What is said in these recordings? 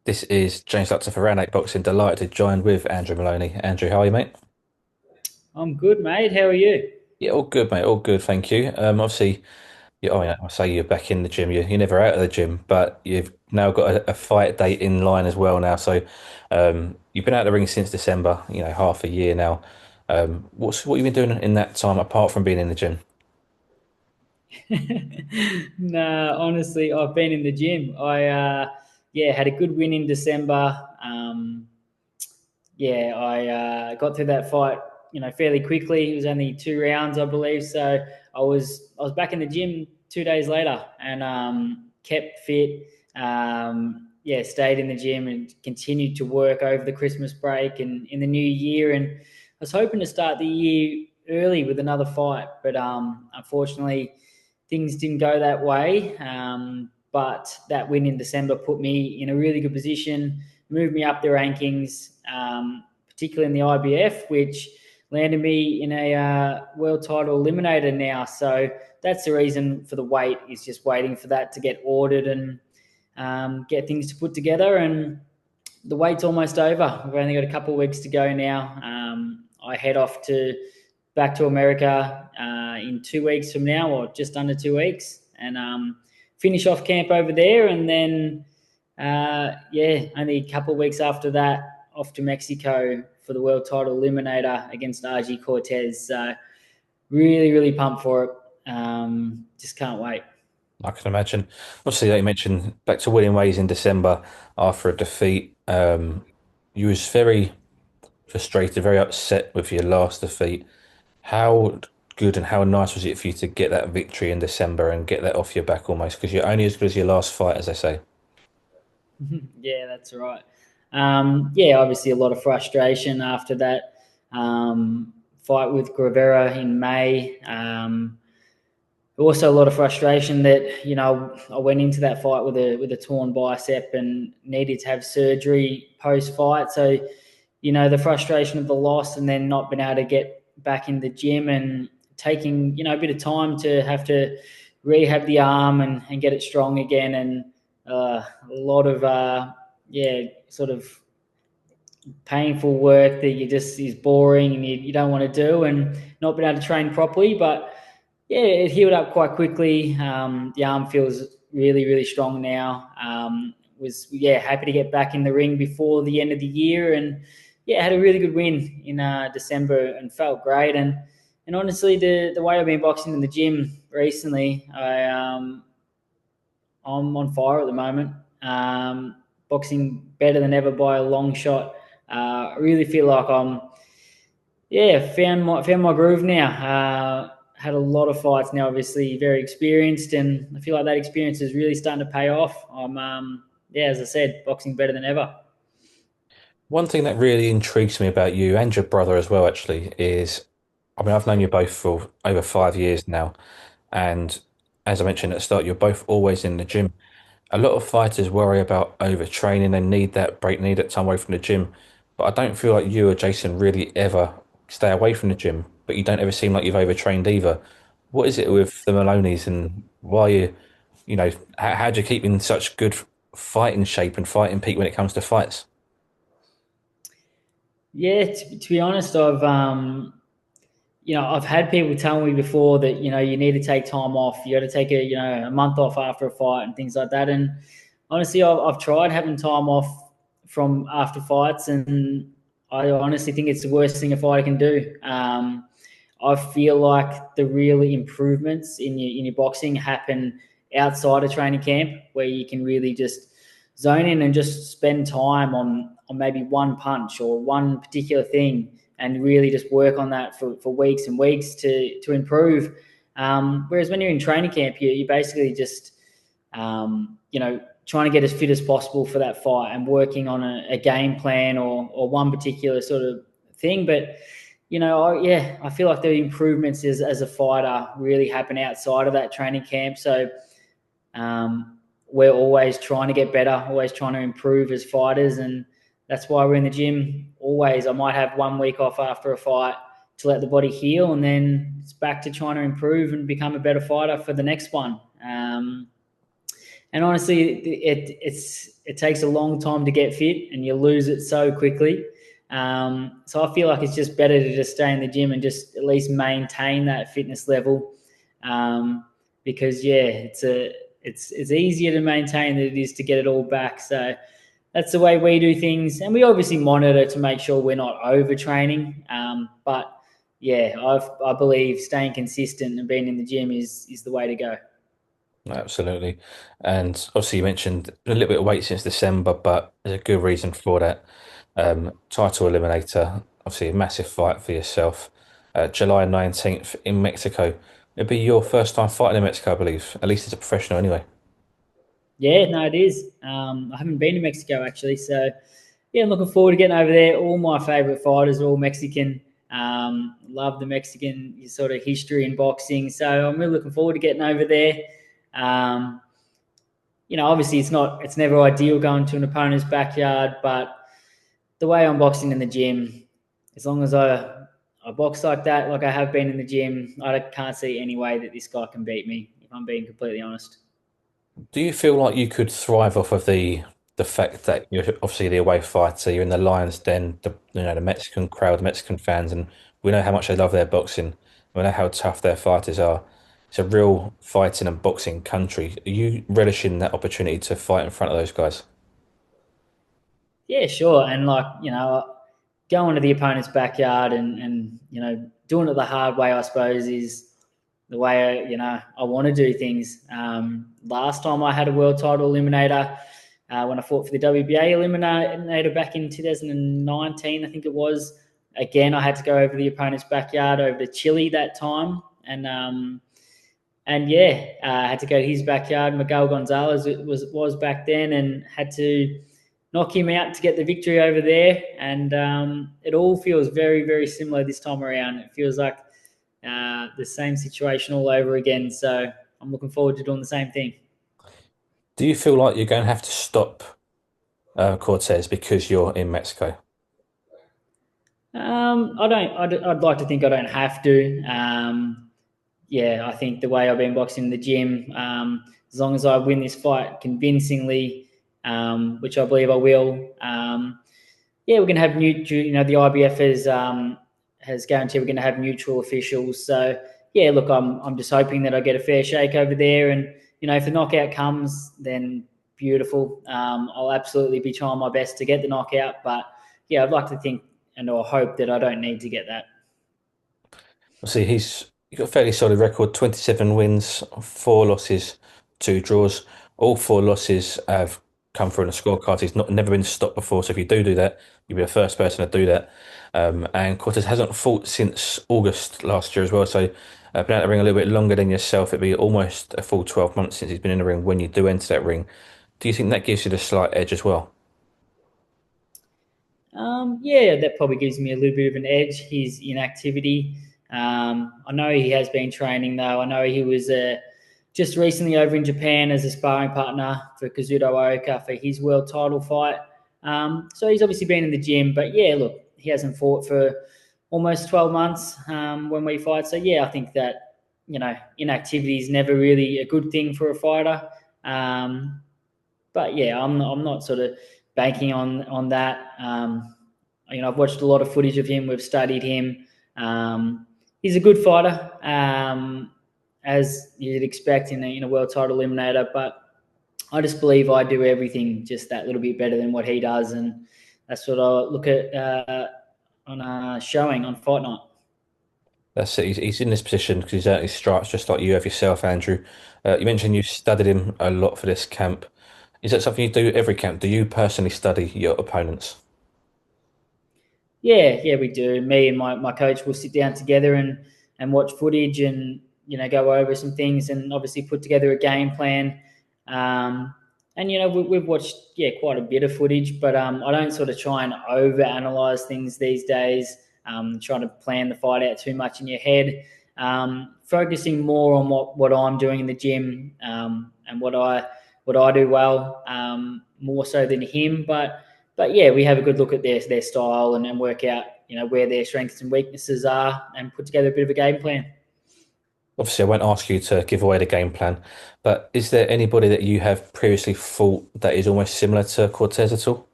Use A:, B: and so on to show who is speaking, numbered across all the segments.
A: This is James Lutzer for Round 8 Boxing. Delighted to join with Andrew Moloney. Andrew, how are you, mate?
B: I'm good, mate. How are you?
A: Yeah, all good, mate. All good, thank you. Obviously, yeah, I say you're back in the gym. You're never out of the gym, but you've now got a fight date in line as well now. So, you've been out of the ring since December. Half a year now. What you been doing in that time apart from being in the gym?
B: No, honestly, I've been in the gym. I had a good win in December. I got through that fight, fairly quickly. It was only 2 rounds, I believe. So I was back in the gym 2 days later and kept fit. Stayed in the gym and continued to work over the Christmas break and in the new year. And I was hoping to start the year early with another fight, but unfortunately, things didn't go that way. But that win in December put me in a really good position, moved me up the rankings, particularly in the IBF, which landed me in a world title eliminator now. So that's the reason for the wait, is just waiting for that to get ordered and get things to put together. And the wait's almost over. We've only got a couple of weeks to go now. I head off to back to America in 2 weeks from now, or just under 2 weeks, and finish off camp over there. And then, only a couple of weeks after that, off to Mexico for the world title eliminator against Argi Cortes. So really, really pumped for it. Just can't wait.
A: I can imagine. Obviously, like you mentioned, back to winning ways in December after a defeat. You was very frustrated, very upset with your last defeat. How good and how nice was it for you to get that victory in December and get that off your back almost? Because you're only as good as your last fight, as they say.
B: Yeah, that's right. Obviously a lot of frustration after that fight with Guevara in May. Also a lot of frustration that I went into that fight with a torn bicep and needed to have surgery post fight. So the frustration of the loss and then not being able to get back in the gym and taking a bit of time to have to rehab the arm and get it strong again, and a lot of sort of painful work that you just is boring and you don't want to do, and not being able to train properly. But yeah, it healed up quite quickly. The arm feels really, really strong now. Was happy to get back in the ring before the end of the year, and had a really good win in December and felt great. And honestly, the way I've been boxing in the gym recently, I'm on fire at the moment. Boxing better than ever by a long shot. I really feel like found my groove now. Had a lot of fights now, obviously very experienced, and I feel like that experience is really starting to pay off. I'm as I said, boxing better than ever.
A: One thing that really intrigues me about you and your brother as well, actually, is I mean, I've known you both for over 5 years now. And as I mentioned at the start, you're both always in the gym. A lot of fighters worry about overtraining and need that break, need that time away from the gym. But I don't feel like you or Jason really ever stay away from the gym, but you don't ever seem like you've overtrained either. What is it with the Maloneys and why how do you keep in such good fighting shape and fighting peak when it comes to fights?
B: Yeah, to be honest, I've had people tell me before that you need to take time off. You got to take a month off after a fight and things like that. And honestly, I've tried having time off from after fights, and I honestly think it's the worst thing a fighter can do. I feel like the real improvements in your boxing happen outside of training camp, where you can really just zone in and just spend time on maybe one punch or one particular thing, and really just work on that for weeks and weeks to improve. Whereas when you're in training camp, you basically just trying to get as fit as possible for that fight and working on a game plan or one particular sort of thing. But I feel like the improvements as a fighter really happen outside of that training camp. So we're always trying to get better, always trying to improve as fighters, and that's why we're in the gym always. I might have 1 week off after a fight to let the body heal, and then it's back to trying to improve and become a better fighter for the next one. and honestly, it takes a long time to get fit, and you lose it so quickly. So I feel like it's just better to just stay in the gym and just at least maintain that fitness level, um, because it's easier to maintain than it is to get it all back. So that's the way we do things, and we obviously monitor to make sure we're not overtraining. But yeah, I believe staying consistent and being in the gym is the way to go.
A: Absolutely. And obviously, you mentioned a little bit of weight since December, but there's a good reason for that. Title Eliminator, obviously, a massive fight for yourself. July 19th in Mexico. It'd be your first time fighting in Mexico, I believe, at least as a professional, anyway.
B: Yeah, no, it is. I haven't been to Mexico actually, so yeah, I'm looking forward to getting over there. All my favorite fighters are all Mexican. Love the Mexican sort of history in boxing, so I'm really looking forward to getting over there. Um, Obviously it's never ideal going to an opponent's backyard, but the way I'm boxing in the gym, as long as I box like that, like I have been in the gym, I can't see any way that this guy can beat me. If I'm being completely honest.
A: Do you feel like you could thrive off of the fact that you're obviously the away fighter, you're in the Lions Den, the Mexican crowd, the Mexican fans, and we know how much they love their boxing. We know how tough their fighters are. It's a real fighting and boxing country. Are you relishing that opportunity to fight in front of those guys?
B: Yeah, sure. And like, going to the opponent's backyard and doing it the hard way, I suppose, is the way I want to do things. Last time I had a world title eliminator, when I fought for the WBA eliminator back in 2019, I think it was. Again, I had to go over the opponent's backyard over to Chile that time, and yeah, I had to go to his backyard. Miguel Gonzalez was back then, and had to knock him out to get the victory over there. And it all feels very, very similar this time around. It feels like the same situation all over again. So I'm looking forward to doing the same thing.
A: Do you feel like you're going to have to stop Cortez because you're in Mexico?
B: I don't. I'd like to think I don't have to. Yeah, I think the way I've been boxing in the gym, as long as I win this fight convincingly, which I believe I will, yeah, we're going to have neutral. The IBF has guaranteed we're going to have neutral officials. So yeah, look, I'm just hoping that I get a fair shake over there, and if the knockout comes, then beautiful. I'll absolutely be trying my best to get the knockout, but yeah, I'd like to think and or hope that I don't need to get that.
A: See, he's got a fairly solid record, 27 wins, four losses, two draws. All four losses have come through on the scorecards. He's never been stopped before. So if you do that, you'll be the first person to do that. And Cortez hasn't fought since August last year as well. So been out the ring a little bit longer than yourself. It'd be almost a full 12 months since he's been in the ring when you do enter that ring. Do you think that gives you the slight edge as well?
B: Yeah, that probably gives me a little bit of an edge. His inactivity. I know he has been training though. I know he was just recently over in Japan as a sparring partner for Kazuto Ioka for his world title fight. So he's obviously been in the gym, but yeah, look, he hasn't fought for almost 12 months when we fight. So yeah, I think that inactivity is never really a good thing for a fighter. But yeah, I'm not sort of banking on that. I've watched a lot of footage of him. We've studied him. He's a good fighter, as you'd expect in a world title eliminator. But I just believe I do everything just that little bit better than what he does, and that's what I look at on showing on Fight Night.
A: That's it. He's in this position because he's earned his stripes just like you have yourself, Andrew. You mentioned you studied him a lot for this camp. Is that something you do every camp? Do you personally study your opponents?
B: Yeah, we do. Me and my coach will sit down together and watch footage and go over some things and obviously put together a game plan. And we've watched quite a bit of footage, but I don't sort of try and over analyze things these days. Trying to plan the fight out too much in your head. Focusing more on what I'm doing in the gym and what I do well, more so than him, but yeah, we have a good look at their style and work out where their strengths and weaknesses are and put together a bit of a game plan.
A: Obviously, I won't ask you to give away the game plan, but is there anybody that you have previously fought that is almost similar to Cortez at all?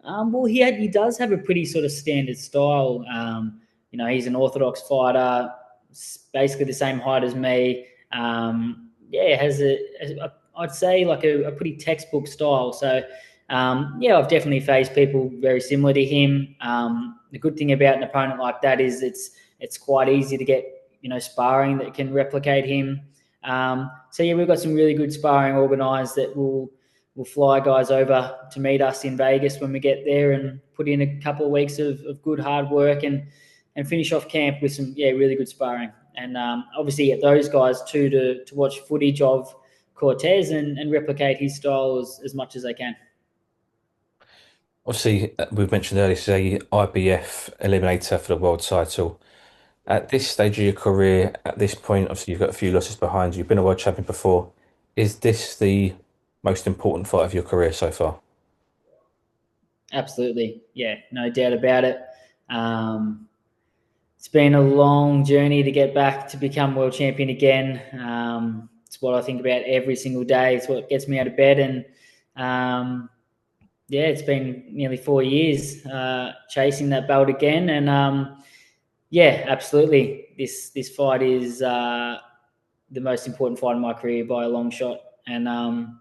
B: Well, he does have a pretty sort of standard style. He's an orthodox fighter, basically the same height as me. Yeah, has I'd say like a pretty textbook style. So yeah, I've definitely faced people very similar to him. The good thing about an opponent like that is it's quite easy to get sparring that can replicate him. So yeah, we've got some really good sparring organised that will we'll fly guys over to meet us in Vegas when we get there and put in a couple of weeks of good hard work and finish off camp with some really good sparring. And obviously get those guys too to watch footage of Cortez and replicate his style as much as they can.
A: Obviously, we've mentioned earlier, say IBF Eliminator for the world title. At this stage of your career, at this point, obviously you've got a few losses behind you. You've been a world champion before. Is this the most important fight of your career so far?
B: Absolutely, yeah, no doubt about it. Um, it's been a long journey to get back to become world champion again. It's what I think about every single day. It's what gets me out of bed, and yeah, it's been nearly 4 years chasing that belt again, and yeah, absolutely. This fight is the most important fight in my career by a long shot, and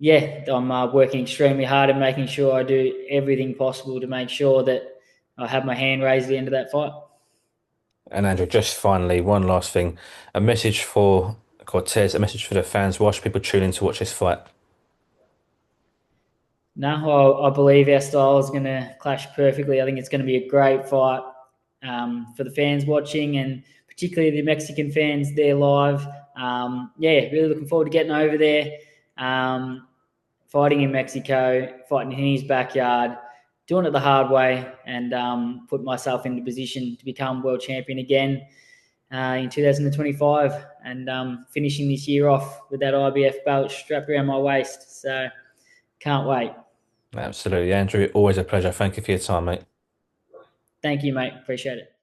B: yeah, I'm working extremely hard and making sure I do everything possible to make sure that I have my hand raised at the end of that fight.
A: And Andrew, just finally, one last thing. A message for Cortez, a message for the fans. Why should people tune in to watch this fight?
B: No, I believe our style is going to clash perfectly. I think it's going to be a great fight for the fans watching, and particularly the Mexican fans there live. Yeah, really looking forward to getting over there, fighting in Mexico, fighting in his backyard, doing it the hard way, and put myself in the position to become world champion again in 2025, and finishing this year off with that IBF belt strapped around my waist. So can't wait.
A: Absolutely, Andrew. Always a pleasure. Thank you for your time, mate.
B: Thank you, mate. Appreciate it.